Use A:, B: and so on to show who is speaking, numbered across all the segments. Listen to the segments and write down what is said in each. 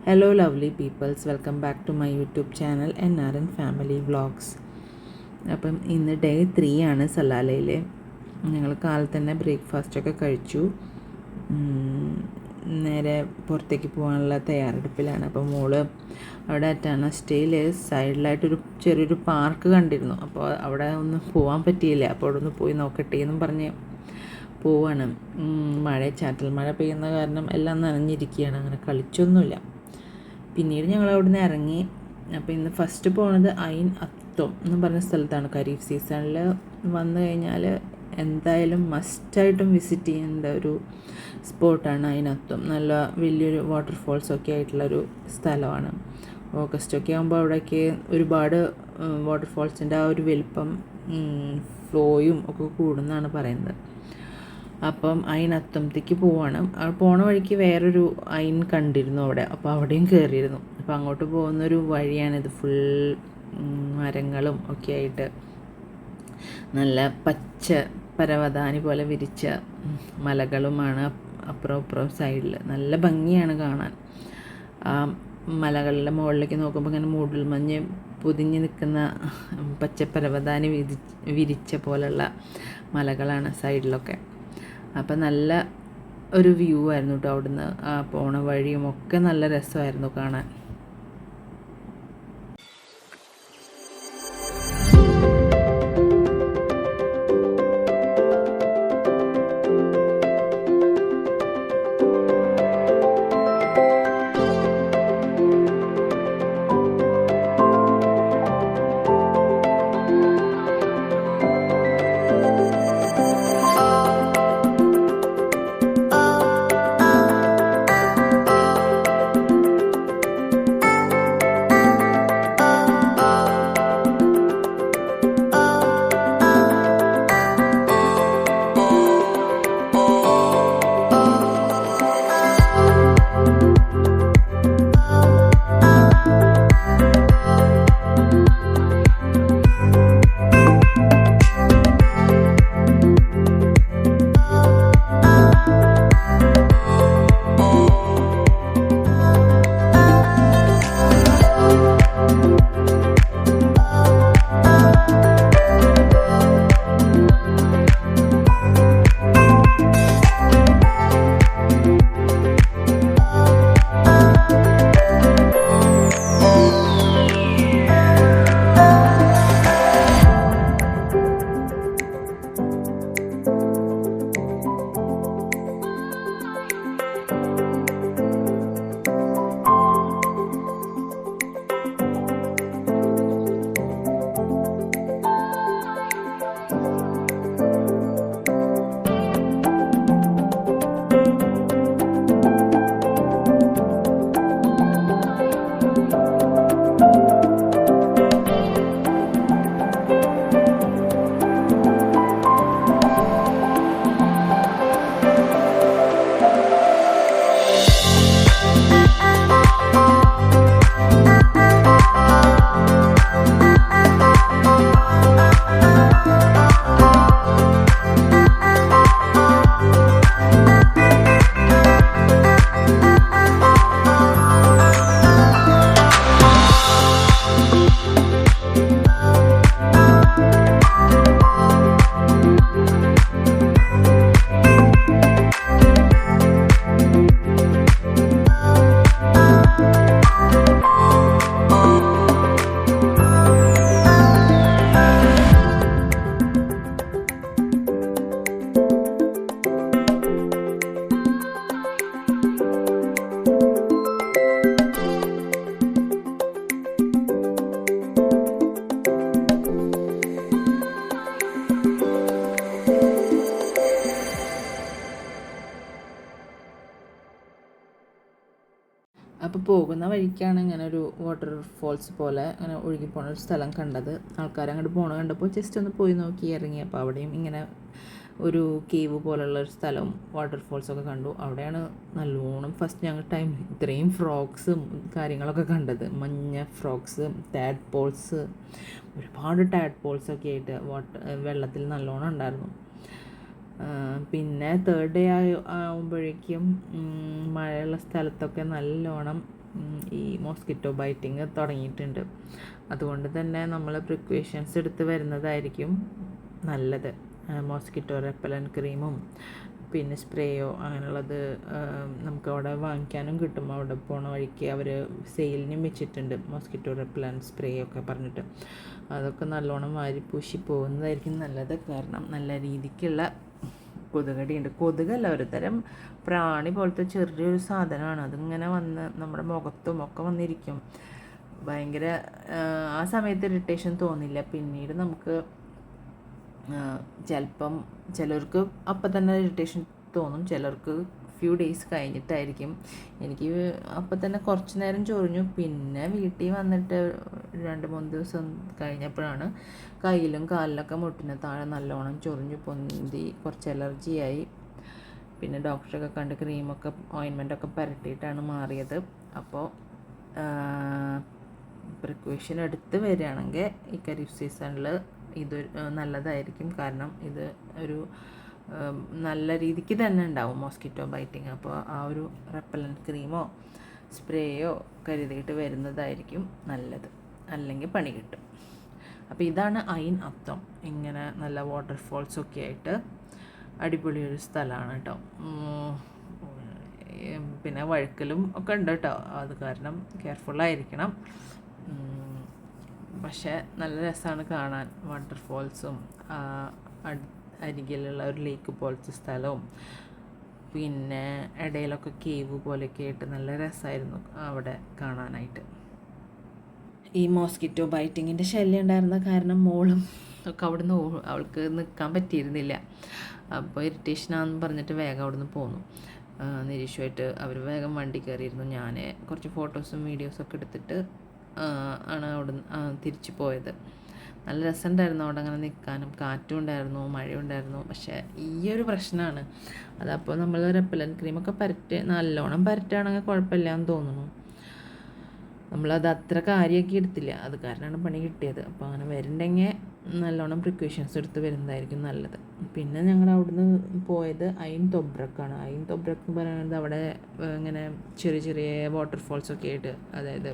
A: Hello lovely peoples, welcome back to my YouTube channel NRN Family Vlogs. അപ്പം ഇന്ന് day 3 ആണ് സലാലയിൽ. ഞങ്ങൾ കാലത്ത് തന്നെ ബ്രേക്ക്ഫാസ്റ്റൊക്കെ കഴിച്ചു. നേരെ പുറത്തേക്ക് പോകാനുള്ള തയ്യാറെടുപ്പിലാണ്. അപ്പോൾ മോള് അവിടെ സ്റ്റേയിൽ സൈഡിലായിട്ടൊരു ചെറിയൊരു പാർക്ക് കണ്ടിരുന്നു. അപ്പോൾ അവിടെ ഒന്ന് പോകാൻ പറ്റിയില്ല. അപ്പോൾ അവിടെ ഒന്ന് പോയി നോക്കട്ടെ എന്നും പറഞ്ഞ് പോവാണ്. ചാറ്റൽ മഴ പെയ്യുന്ന കാരണം എല്ലാം നനഞ്ഞിരിക്കുകയാണ്. അങ്ങനെ കളിച്ചൊന്നുമില്ല. പിന്നീട് ഞങ്ങൾ അവിടെ നിന്ന് ഇറങ്ങി. അപ്പോൾ ഇന്ന് ഫസ്റ്റ് പോകുന്നത് ഐൻ അത്തോം എന്ന് പറഞ്ഞ സ്ഥലത്താണ്. ഖരീഫ് സീസണിൽ വന്നു കഴിഞ്ഞാൽ എന്തായാലും മസ്റ്റായിട്ടും വിസിറ്റ് ചെയ്യേണ്ട ഒരു സ്പോട്ടാണ് ഐൻ അത്തോം. നല്ല വലിയൊരു വാട്ടർഫോൾസൊക്കെ ആയിട്ടുള്ളൊരു സ്ഥലമാണ്. ഓഗസ്റ്റൊക്കെ ആകുമ്പോൾ അവിടേക്ക് ഒരുപാട് വാട്ടർഫോൾസിൻ്റെ ആ ഒരു വലിപ്പം ഫ്ലോയും ഒക്കെ കൂടുമെന്നാണ് പറയുന്നത്. അപ്പം ഐൻ അത്തോമത്തേക്ക് പോവാണ്. പോണ വഴിക്ക് വേറൊരു ഐൻ കണ്ടിരുന്നു അവിടെ. അപ്പോൾ അവിടെയും കയറിയിരുന്നു. അപ്പോൾ അങ്ങോട്ട് പോകുന്നൊരു വഴിയാണിത്. ഫുൾ മരങ്ങളും ഒക്കെ ആയിട്ട് നല്ല പച്ച പരവതാനി പോലെ വിരിച്ച മലകളുമാണ് അപ്പുറം ഇപ്പുറം സൈഡിൽ. നല്ല ഭംഗിയാണ് കാണാൻ. ആ മലകളുടെ മുകളിലേക്ക് നോക്കുമ്പോൾ ഇങ്ങനെ മൂടൽമഞ്ഞ് പൊതിഞ്ഞ് നിൽക്കുന്ന പച്ചപ്പരവതാനി വിരിച്ച പോലുള്ള മലകളാണ് സൈഡിലൊക്കെ. അപ്പം നല്ല ഒരു വ്യൂ ആയിരുന്നു കേട്ടോ. അവിടുന്ന് ആ പോണ വഴിയും ഒക്കെ നല്ല രസമായിരുന്നു കാണാൻ. അപ്പോൾ പോകുന്ന വഴിക്കാണ് ഇങ്ങനെ ഒരു വാട്ടർ ഫോൾസ് പോലെ അങ്ങനെ ഒഴുകി പോകുന്ന ഒരു സ്ഥലം കണ്ടത്. ആൾക്കാർ അങ്ങോട്ട് പോകണ കണ്ടപ്പോൾ ജസ്റ്റ് ഒന്ന് പോയി നോക്കി ഇറങ്ങി. അപ്പോൾ അവിടെയും ഇങ്ങനെ ഒരു കേവ് പോലുള്ള ഒരു സ്ഥലവും വാട്ടർഫോൾസൊക്കെ കണ്ടു. അവിടെയാണ് നല്ലോണം ഫസ്റ്റ് ഞങ്ങൾ ഇത്രയും ഫ്രോക്സും കാര്യങ്ങളൊക്കെ കണ്ടത്. മഞ്ഞ ഫ്രോക്സ്, ടാഡ്പോൾസ്, ഒരുപാട് ടാഡ്പോൾസൊക്കെ ആയിട്ട് വെള്ളത്തിൽ നല്ലോണം ഉണ്ടായിരുന്നു. പിന്നെ തേർഡ് ഡേ ആകുമ്പോഴേക്കും മഴയുള്ള സ്ഥലത്തൊക്കെ നല്ലോണം ഈ മോസ്കിറ്റോ ബൈറ്റിങ് തുടങ്ങിയിട്ടുണ്ട്. അതുകൊണ്ട് തന്നെ നമ്മൾ പ്രിക്കോഷൻസ് എടുത്ത് വരുന്നതായിരിക്കും നല്ലത്. മോസ്കിറ്റോ റെപ്പലൻറ്റ് ക്രീമും പിന്നെ സ്പ്രേയോ അങ്ങനെയുള്ളത് നമുക്ക് അവിടെ വാങ്ങിക്കാനും കിട്ടും. അവിടെ പോണ വഴിക്ക് അവർ സെയിലിനും വെച്ചിട്ടുണ്ട് മോസ്കിറ്റോ റെപ്പലൻറ്റ് സ്പ്രേ ഒക്കെ പറഞ്ഞിട്ട്. അതൊക്കെ നല്ലോണം വാരി പൂശി പോകുന്നതായിരിക്കും നല്ലത്. കാരണം നല്ല രീതിക്കുള്ള കൊതുകടിയുണ്ട്. കൊതുകല്ല, ഒരു തരം പ്രാണി പോലത്തെ ചെറിയൊരു സാധനമാണ്. അതിങ്ങനെ വന്ന് നമ്മുടെ മുഖത്തും ഒക്കെ വന്നിരിക്കും. ഭയങ്കര ആ സമയത്ത് ഇറിറ്റേഷൻ തോന്നില്ല. പിന്നീട് നമുക്ക് ചിലപ്പം ചിലർക്ക് അപ്പം തന്നെ ഇറിറ്റേഷൻ തോന്നും, ചിലർക്ക് ഫ്യൂ ഡേയ്സ് കഴിഞ്ഞിട്ടായിരിക്കും. എനിക്ക് അപ്പം തന്നെ കുറച്ച് നേരം ചൊറിഞ്ഞു. പിന്നെ വീട്ടിൽ വന്നിട്ട് 2-3 ദിവസം കഴിഞ്ഞപ്പോഴാണ് കയ്യിലും കാലിലൊക്കെ മുട്ടിന് താഴെ നല്ലോണം ചൊറിഞ്ഞു പൊന്തി കുറച്ച് അലർജിയായി. പിന്നെ ഡോക്ടറൊക്കെ കണ്ട് ക്രീമൊക്കെ ഓയിൻമെൻറ്റൊക്കെ പുരട്ടിയിട്ടാണ് മാറിയത്. അപ്പോൾ പ്രിക്കോഷൻ എടുത്ത് വരികയാണെങ്കിൽ ഈ ഖരീഫ് സീസണിൽ ഇത് നല്ലതായിരിക്കും. കാരണം ഇത് ഒരു നല്ല രീതിക്ക് തന്നെ ഉണ്ടാവും മോസ്കിറ്റോ ബൈറ്റിങ്. അപ്പോൾ ആ ഒരു റെപ്പലൻറ്റ് ക്രീമോ സ്പ്രേയോ കരുതിയിട്ട് വരുന്നതായിരിക്കും നല്ലത്, അല്ലെങ്കിൽ പണി കിട്ടും. അപ്പോൾ ഇതാണ് ഐൻ അത്തം. ഇങ്ങനെ നല്ല വാട്ടർഫോൾസൊക്കെ ആയിട്ട് അടിപൊളി ഒരു സ്ഥലമാണ് കേട്ടോ. പിന്നെ വഴുക്കലും ഒക്കെ ഉണ്ട് കേട്ടോ, അത് കാരണം കെയർഫുള്ളായിരിക്കണം. പക്ഷേ നല്ല രസമാണ് കാണാൻ. വാട്ടർഫോൾസും അരികിലുള്ള ഒരു ലേക്ക് പോലത്തെ സ്ഥലവും പിന്നെ ഇടയിലൊക്കെ കേവ് പോലെയൊക്കെ ആയിട്ട് നല്ല രസമായിരുന്നു അവിടെ കാണാനായിട്ട്. ഈ മോസ്കിറ്റോ ബൈറ്റിങ്ങിൻ്റെ ശല്യം ഉണ്ടായിരുന്ന കാരണം മോളും ഒക്കെ അവിടുന്ന് അവൾക്ക് നിൽക്കാൻ പറ്റിയിരുന്നില്ല. അപ്പോൾ ഇറിറ്റേഷനാണെന്ന് പറഞ്ഞിട്ട് വേഗം അവിടുന്ന് പോന്നു. നിരീക്ഷമായിട്ട് അവർ വേഗം വണ്ടി കയറിയിരുന്നു. ഞാൻ കുറച്ച് ഫോട്ടോസും വീഡിയോസൊക്കെ എടുത്തിട്ട് ആണ് അവിടുന്ന് തിരിച്ചു പോയത്. നല്ല രസമുണ്ടായിരുന്നു അവിടെ അങ്ങനെ നിൽക്കാനും. കാറ്റും ഉണ്ടായിരുന്നു, മഴയും ഉണ്ടായിരുന്നു. പക്ഷേ ഈ ഒരു പ്രശ്നമാണ്. അതപ്പോൾ നമ്മൾ റെപ്പലൻറ്റ് ക്രീമൊക്കെ നല്ലോണം പരറ്റുകയാണെങ്കിൽ കുഴപ്പമില്ല എന്ന് തോന്നുന്നു. നമ്മളത് അത്ര കാര്യമാക്കി എടുത്തില്ല, അത് കാരണമാണ് പണി കിട്ടിയത്. അപ്പോൾ അങ്ങനെ വരുന്നുണ്ടെങ്കിൽ നല്ലോണം പ്രിക്കോഷൻസ് എടുത്ത് വരുന്നതായിരിക്കും നല്ലത്. പിന്നെ ഞങ്ങൾ അവിടുന്ന് പോയത് ഐൻ തൊബ്രക്കാണ്. ഐൻ തൊബ്രക്ക് എന്ന് പറയുന്നത് അവിടെ ഇങ്ങനെ ചെറിയ ചെറിയ വാട്ടർഫോൾസൊക്കെ ആയിട്ട്, അതായത്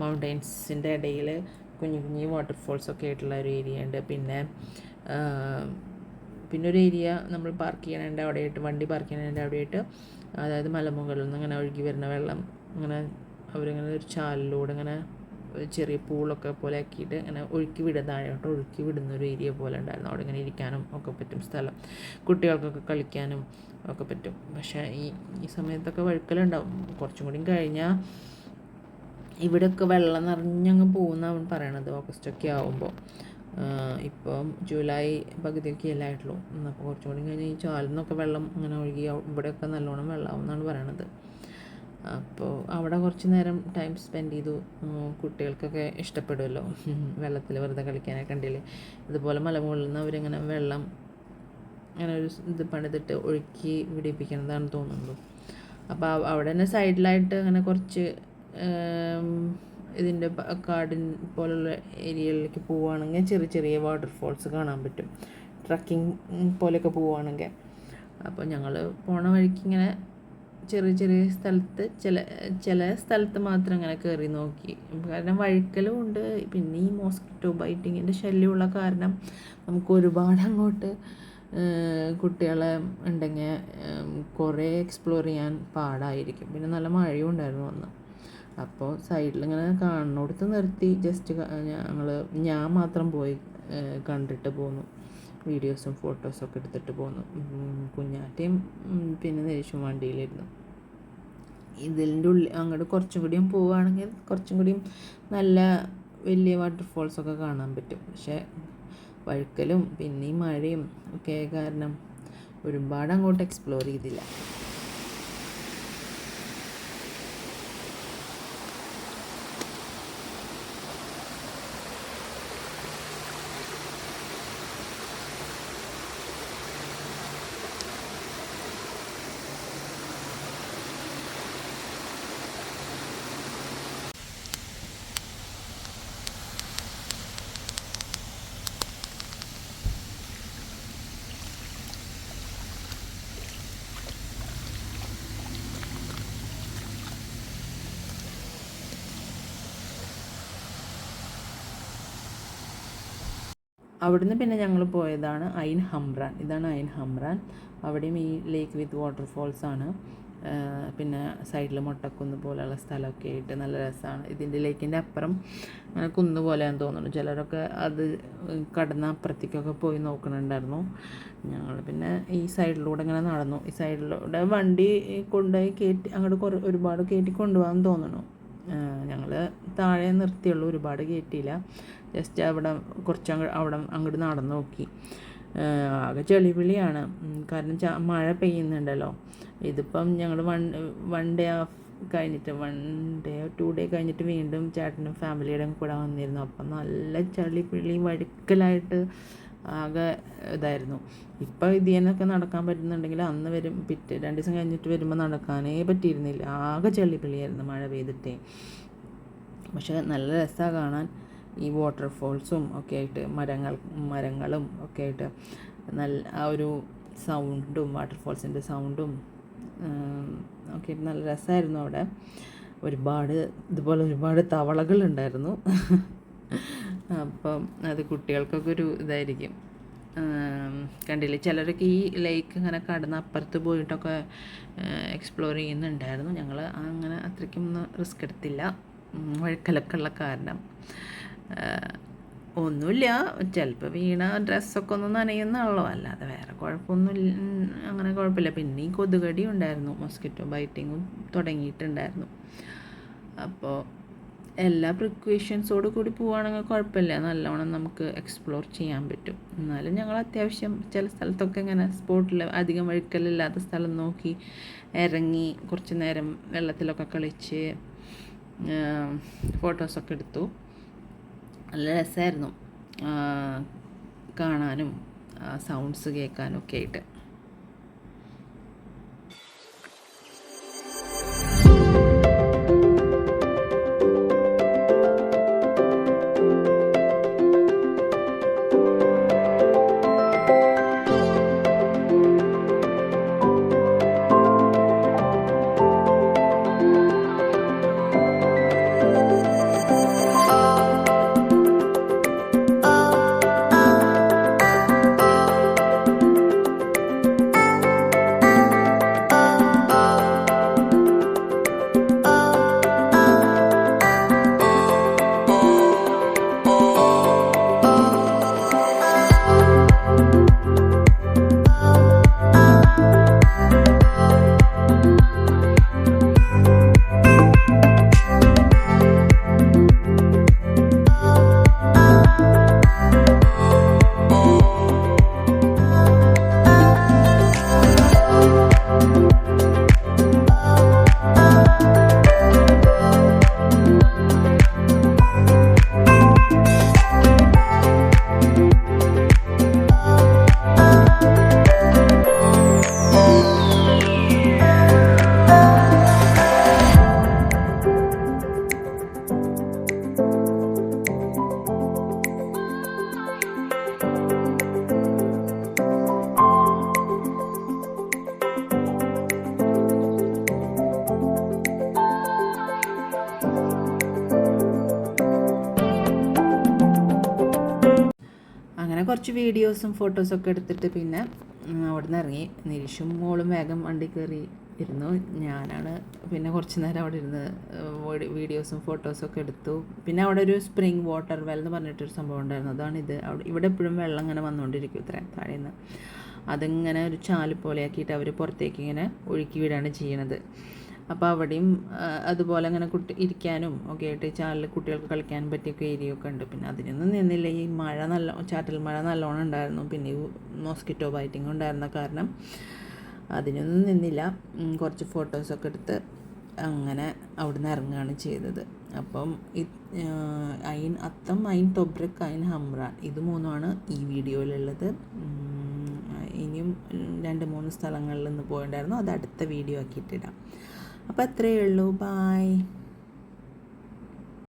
A: മൗണ്ടൈൻസിൻ്റെ ഇടയിൽ കുഞ്ഞു കുഞ്ഞു വാട്ടർഫോൾസൊക്കെ ആയിട്ടുള്ള ഒരു ഏരിയ ഉണ്ട്. പിന്നെ ഒരു ഏരിയ നമ്മൾ പാർക്ക് ചെയ്യണതിൻ്റെ അവിടെയായിട്ട്, വണ്ടി പാർക്ക് ചെയ്യണതിൻ്റെ അവിടെയായിട്ട്, അതായത് മലമുകളിൽ നിന്ന് ഇങ്ങനെ ഒഴുകി വരുന്ന വെള്ളം ഇങ്ങനെ അവരിങ്ങനെ ഒരു ചാലിലൂടെ ഇങ്ങനെ ഒരു ചെറിയ പൂളൊക്കെ പോലെ ആക്കിയിട്ട് ഇങ്ങനെ താഴോട്ട് ഒഴുക്കി വിടുന്ന ഒരു ഏരിയ പോലെ ഉണ്ടായിരുന്നു. അവിടെ ഇങ്ങനെ ഇരിക്കാനും ഒക്കെ പറ്റും സ്ഥലം, കുട്ടികൾക്കൊക്കെ കളിക്കാനും ഒക്കെ പറ്റും. പക്ഷേ ഈ സമയത്തൊക്കെ വഴുക്കലുണ്ടാവും. കുറച്ചും കൂടി കഴിഞ്ഞാൽ ഇവിടെയൊക്കെ വെള്ളം നിറഞ്ഞങ്ങ് പോകുന്നവൻ പറയണത്, ഓഗസ്റ്റൊക്കെ ആകുമ്പോൾ. ഇപ്പം ജൂലൈ പകുതിയൊക്കെ അല്ലേ ആയിട്ടുള്ളൂ. അപ്പോൾ കുറച്ചും കൂടി കഴിഞ്ഞാൽ ഈ ചാലിൽ നിന്നൊക്കെ വെള്ളം ഇങ്ങനെ ഒഴുകി ഇവിടെയൊക്കെ നല്ലോണം വെള്ളമാവും എന്നാണ് പറയണത്. അപ്പോൾ അവിടെ കുറച്ച് നേരം ടൈം സ്പെൻഡ് ചെയ്തു. കുട്ടികൾക്കൊക്കെ ഇഷ്ടപ്പെടുമല്ലോ വെള്ളത്തിൽ വെറുതെ കളിക്കാനൊക്കെ ഉണ്ടെങ്കിൽ. ഇതുപോലെ മലമുകളിൽ നിന്ന് അവരിങ്ങനെ വെള്ളം അങ്ങനെ ഒരു ഇത് പണിതിട്ട് ഒഴുക്കി വിടിപ്പിക്കുന്നതാണ് തോന്നുന്നത്. അപ്പോൾ അവിടെ തന്നെ സൈഡിലായിട്ട് അങ്ങനെ കുറച്ച് ഇതിൻ്റെ കാടിൻ പോലുള്ള ഏരിയയിലേക്ക് പോവുകയാണെങ്കിൽ ചെറിയ ചെറിയ വാട്ടർഫോൾസ് കാണാൻ പറ്റും, ട്രക്കിംഗ് പോലെയൊക്കെ പോവുകയാണെങ്കിൽ. അപ്പോൾ ഞങ്ങൾ പോണ വഴിക്ക് ഇങ്ങനെ ചെറിയ ചെറിയ സ്ഥലത്ത് ചില സ്ഥലത്ത് മാത്രം അങ്ങനെ കയറി നോക്കി. കാരണം വഴുക്കലും ഉണ്ട്. പിന്നെ ഈ മോസ്കിറ്റോ ബൈറ്റിങ്ങിൻ്റെ ശല്യമുള്ള കാരണം നമുക്ക് ഒരുപാട് അങ്ങോട്ട് കുട്ടികളെ ഉണ്ടെങ്കിൽ കുറേ എക്സ്പ്ലോർ ചെയ്യാൻ പാടായിരിക്കും. പിന്നെ നല്ല മഴയും ഉണ്ടായിരുന്നു അന്ന്. അപ്പോൾ സൈഡിലിങ്ങനെ കാണുന്നിടത്ത് നിർത്തി ജസ്റ്റ് ഞാൻ മാത്രം പോയി കണ്ടിട്ട് പോന്നു. വീഡിയോസും ഫോട്ടോസൊക്കെ എടുത്തിട്ട് പോന്നു. കുഞ്ഞാറ്റയും പിന്നെ നിരീക്ഷും വണ്ടിയിലിരുന്നു. ഇതിൻ്റെ ഉള്ളിൽ അങ്ങോട്ട് കുറച്ചും കൂടിയും പോവുകയാണെങ്കിൽ കുറച്ചും കൂടിയും നല്ല വലിയ വാട്ടർഫോൾസൊക്കെ കാണാൻ പറ്റും. പക്ഷേ വഴുക്കലും പിന്നെ ഈ മഴയും ഒക്കെ കാരണം ഒരുപാട് അങ്ങോട്ട് എക്സ്പ്ലോർ ചെയ്തില്ല. അവിടുന്ന് പിന്നെ ഞങ്ങൾ പോയതാണ് ഐൻ ഹംറാൻ. ഇതാണ് ഐൻ ഹംറാൻ. അവിടെയും ഈ ലേക്ക് വിത്ത് വാട്ടർഫോൾസാണ്. പിന്നെ സൈഡിൽ മൊട്ടക്കുന്ന് പോലെയുള്ള സ്ഥലമൊക്കെ ആയിട്ട് നല്ല രസമാണ്. ഇതിൻ്റെ ലേക്കിൻ്റെ അപ്പുറം അങ്ങനെ കുന്ന് പോലെയാണെന്ന് തോന്നുന്നു. ചിലരൊക്കെ അത് കടന്ന് അപ്പുറത്തേക്കൊക്കെ പോയി നോക്കണുണ്ടായിരുന്നു. ഞങ്ങൾ പിന്നെ ഈ സൈഡിലൂടെ ഇങ്ങനെ നടന്നു. ഈ സൈഡിലൂടെ വണ്ടി കൊണ്ടുപോയി കയറ്റി അങ്ങോട്ട് ഒരുപാട് കയറ്റി കൊണ്ടുപോകാമെന്ന് തോന്നുന്നു. ഞങ്ങൾ താഴെ നിർത്തിയുള്ളൂ, ഒരുപാട് കയറ്റിയില്ല. ജസ്റ്റ് അവിടെ കുറച്ച് അവിടെ അങ്ങോട്ട് നടന്നു നോക്കി. ആകെ ചെളിപിളിയാണ്, കാരണം മഴ പെയ്യുന്നുണ്ടല്ലോ. ഇതിപ്പം ഞങ്ങൾ വൺ ഡേ കഴിഞ്ഞിട്ട് 2 ഡേ കഴിഞ്ഞിട്ട് വീണ്ടും ചേട്ടനും ഫാമിലിയുടെ കൂടെ വന്നിരുന്നു. അപ്പം നല്ല ചളിപിളി വഴുക്കലായിട്ട് ആകെ ഇതായിരുന്നു. ഇപ്പം ഇതിനൊക്കെ നടക്കാൻ പറ്റുന്നുണ്ടെങ്കിൽ അന്ന് 2 ദിവസം കഴിഞ്ഞിട്ട് വരുമ്പോൾ നടക്കാനേ പറ്റിയിരുന്നില്ല. ആകെ ചളിപിളിയായിരുന്നു മഴ പെയ്തിട്ടേ. പക്ഷെ നല്ല രസമാണ് കാണാൻ. ഈ വാട്ടർഫോൾസും ഒക്കെ ആയിട്ട് മരങ്ങളും ഒക്കെ ആയിട്ട് നല്ല ആ ഒരു സൗണ്ടും വാട്ടർഫോൾസിൻ്റെ സൗണ്ടും ഒക്കെ നല്ല രസമായിരുന്നു. അവിടെ ഒരുപാട് തവളകളുണ്ടായിരുന്നു. അപ്പം അത് കുട്ടികൾക്കൊക്കെ ഒരു ഇതായിരിക്കും. കണ്ടില്ലേ, ചിലരൊക്കെ ഈ ലേക്ക് ഇങ്ങനെ കടന്ന് അപ്പുറത്ത് പോയിട്ടൊക്കെ എക്സ്പ്ലോർ ചെയ്യുന്നുണ്ടായിരുന്നു. ഞങ്ങൾ അങ്ങനെ അത്രയ്ക്കൊന്നും റിസ്ക് എടുത്തില്ല, വഴുക്കലൊക്കെ ഉള്ള കാരണം. ഒന്നുമില്ല, ചിലപ്പോൾ വീണ ഡ്രസ്സൊക്കെ ഒന്ന് നനയുന്നുള്ളൂ, അല്ലാതെ വേറെ കുഴപ്പമൊന്നുമില്ല, അങ്ങനെ കുഴപ്പമില്ല. പിന്നെ ഈ കൊതുകടി ഉണ്ടായിരുന്നു, മൊസ്കിറ്റോ ബൈറ്റിങ്ങും തുടങ്ങിയിട്ടുണ്ടായിരുന്നു. അപ്പോൾ എല്ലാ പ്രിക്കോഷൻസോട് കൂടി പോവുകയാണെങ്കിൽ കുഴപ്പമില്ല, നല്ലോണം നമുക്ക് എക്സ്പ്ലോർ ചെയ്യാൻ പറ്റും. എന്നാലും ഞങ്ങൾ അത്യാവശ്യം ചില സ്ഥലത്തൊക്കെ ഇങ്ങനെ സ്പോട്ടിൽ അധികം വഴുക്കലില്ലാത്ത സ്ഥലം നോക്കി ഇറങ്ങി കുറച്ച് നേരം വെള്ളത്തിലൊക്കെ കളിച്ച് ഫോട്ടോസൊക്കെ എടുത്തു. നല്ല രസമായിരുന്നു കാണാനും സൗണ്ട്സ് കേൾക്കാനും ഒക്കെ ആയിട്ട്. കുറച്ച് വീഡിയോസും ഫോട്ടോസൊക്കെ എടുത്തിട്ട് പിന്നെ അവിടെ നിന്ന് ഇറങ്ങി. നിരീഷും മോളും വേഗം വണ്ടി കയറി ഇരുന്നു. ഞാനാണ് പിന്നെ കുറച്ച് നേരം അവിടെ ഇരുന്ന് വീഡിയോസും ഫോട്ടോസൊക്കെ എടുത്തു. പിന്നെ അവിടെ ഒരു സ്പ്രിംഗ് വാട്ടർ വെൽ എന്ന് പറഞ്ഞിട്ടൊരു സംഭവം ഉണ്ടായിരുന്നു. അതാണിത്. ഇവിടെ എപ്പോഴും വെള്ളം ഇങ്ങനെ വന്നുകൊണ്ടിരിക്കും ഇത്രയും താഴെ നിന്ന്. അതിങ്ങനെ ഒരു ചാല് പോലെ ആക്കിയിട്ട് അവർ പുറത്തേക്ക് ഇങ്ങനെ ഒഴുക്കി വിടുകയാണ് ചെയ്യണത്. അപ്പോൾ അവിടെയും അതുപോലെ അങ്ങനെ ഇരിക്കാനും ഒക്കെ ആയിട്ട് ചാലിൽ കുട്ടികൾക്ക് കളിക്കാനും പറ്റിയൊക്കെ ഏരിയ ഒക്കെ ഉണ്ട്. പിന്നെ അതിനൊന്നും നിന്നില്ല. ഈ ചാറ്റൽ മഴ നല്ലോണം ഉണ്ടായിരുന്നു. പിന്നെ ഈ മോസ്കിറ്റോ ബൈറ്റിംഗ് ഉണ്ടായിരുന്ന കാരണം അതിനൊന്നും നിന്നില്ല. കുറച്ച് ഫോട്ടോസൊക്കെ എടുത്ത് അങ്ങനെ അവിടെ നിന്ന് ഇറങ്ങുകയാണ് ചെയ്തത്. അപ്പം ഐൻ തൊബ്രക്, ഐൻ ഹംറാൻ ഇത് മൂന്നുമാണ് ഈ വീഡിയോയിലുള്ളത്. ഇനിയും 2-3 സ്ഥലങ്ങളിൽ നിന്ന് പോയിട്ടുണ്ടായിരുന്നു. അത് അടുത്ത വീഡിയോ ആക്കിയിട്ടിടാം. അപ്പോൾ അത്രയേ ഉള്ളൂ. ബായ്.